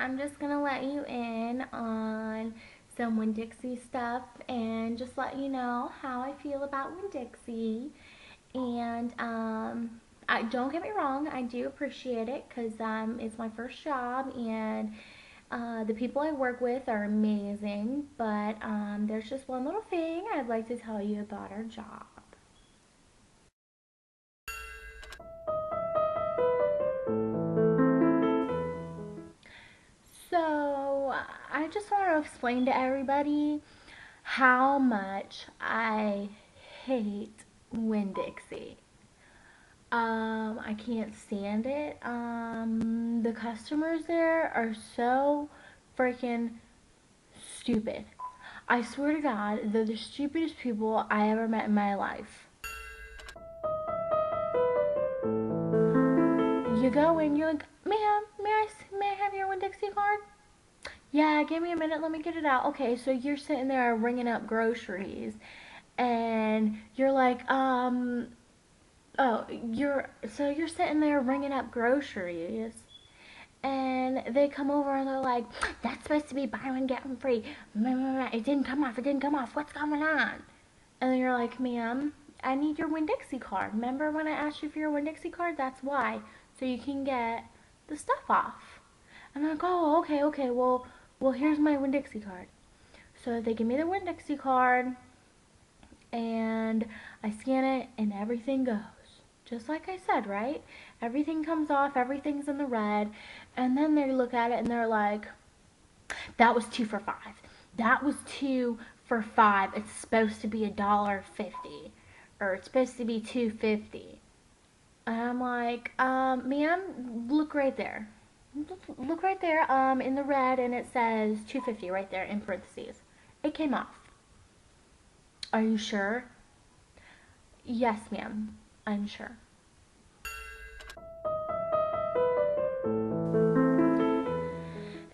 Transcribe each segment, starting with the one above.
I'm just gonna let you in on some Winn-Dixie stuff and just let you know how I feel about Winn-Dixie. And don't get me wrong, I do appreciate it because it's my first job and the people I work with are amazing. But there's just one little thing I'd like to tell you about our job. So, I just want to explain to everybody how much I hate Winn-Dixie. I can't stand it. The customers there are so freaking stupid. I swear to God, they're the stupidest people I ever met in my life. You go in, you're like, ma'am, may I have your Winn-Dixie card? Yeah, give me a minute, let me get it out. Okay, so you're sitting there ringing up groceries, and you're like, oh, you're sitting there ringing up groceries, and they come over and they're like, that's supposed to be buy one get one free. It didn't come off. It didn't come off. What's going on? And then you're like, ma'am, I need your Winn-Dixie card. Remember when I asked you for your Winn-Dixie card? That's why, so you can get the stuff off. And they're like, oh, okay. Well, here's my Winn-Dixie card. So they give me the Winn-Dixie card, and I scan it, and everything goes. Just like I said, right? Everything comes off, everything's in the red, and then they look at it and they're like, that was 2 for $5. That was 2 for $5. It's supposed to be $1.50, or it's supposed to be $2.50. And I'm like, ma'am, look right there. Look right there, in the red, and it says $2.50 right there in parentheses. It came off. Are you sure? Yes, ma'am, I'm sure.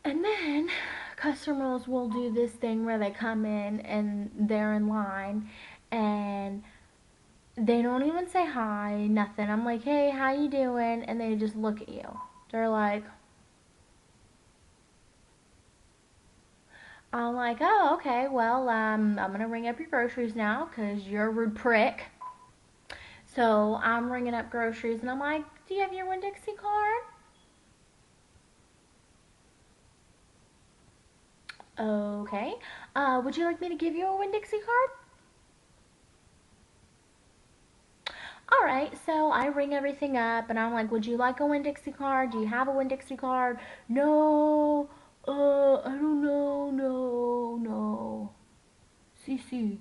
And then customers will do this thing where they come in and they're in line and they don't even say hi, nothing. I'm like, hey, how you doing? And they just look at you. They're like, I'm like, oh, okay, well, I'm gonna ring up your groceries now because you're a rude prick. So I'm ringing up groceries and I'm like, do you have your Winn-Dixie card? Okay. Would you like me to give you a Winn-Dixie card? Alright, so I ring everything up and I'm like, would you like a Winn-Dixie card? Do you have a Winn-Dixie card? No, I don't know, no. CC.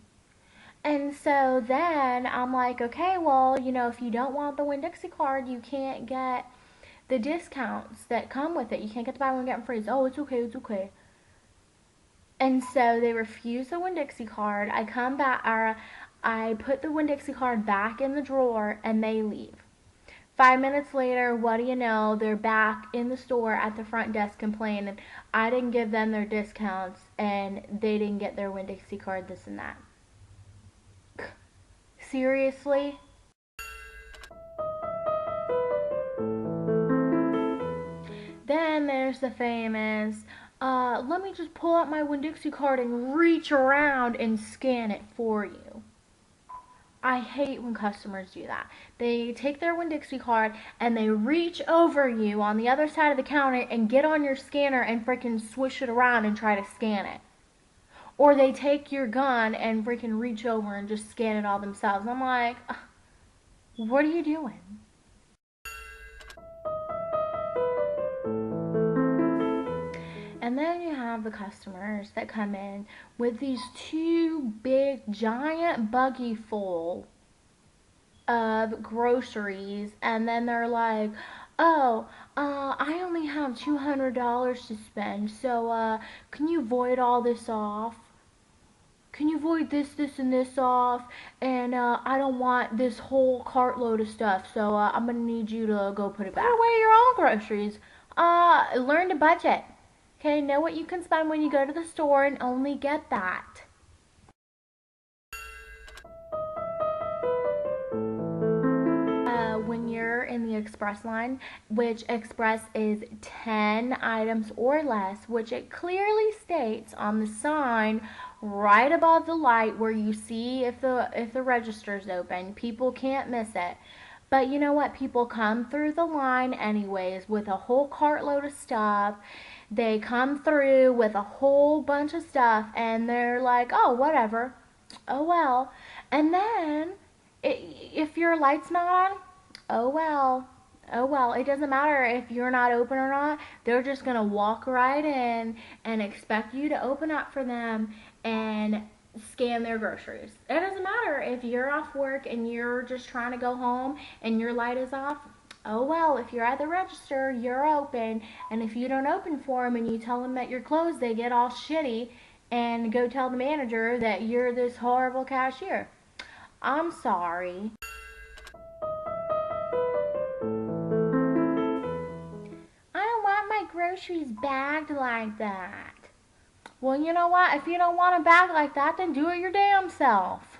And so then I'm like, okay, well, if you don't want the Winn-Dixie card, you can't get the discounts that come with it. You can't get the buy one, get one free. Oh, it's okay. And so they refuse the Winn-Dixie card. I come back, or I put the Winn-Dixie card back in the drawer, and they leave. 5 minutes later, what do you know? They're back in the store at the front desk complaining I didn't give them their discounts, and they didn't get their Winn-Dixie card, this and that. Seriously? Then there's the famous, let me just pull out my Winn-Dixie card and reach around and scan it for you. I hate when customers do that. They take their Winn-Dixie card and they reach over you on the other side of the counter and get on your scanner and freaking swish it around and try to scan it. Or they take your gun and freaking reach over and just scan it all themselves. I'm like, what are you doing? And then you have the customers that come in with these two big giant buggy full of groceries, and then they're like, oh, I only have $200 to spend, so can you void all this off? Can you void this, and this off? And I don't want this whole cartload of stuff, so I'm gonna need you to go put it back. Put away your own groceries. Learn to budget. Okay, know what you can spend when you go to the store and only get that. When you're in the express line, which express is 10 items or less, which it clearly states on the sign right above the light where you see if the register's open. People can't miss it. But you know what? People come through the line anyways with a whole cartload of stuff. They come through with a whole bunch of stuff and they're like, oh, whatever. Oh, well. And then if your light's not on, oh, well. Oh, well. It doesn't matter if you're not open or not. They're just going to walk right in and expect you to open up for them and scan their groceries. It doesn't matter if you're off work and you're just trying to go home and your light is off. Oh well, if you're at the register, you're open, and if you don't open for them and you tell them that you're closed, they get all shitty and go tell the manager that you're this horrible cashier. I'm sorry. I don't want my groceries bagged like that. Well, you know what? If you don't want a bag like that, then do it your damn self.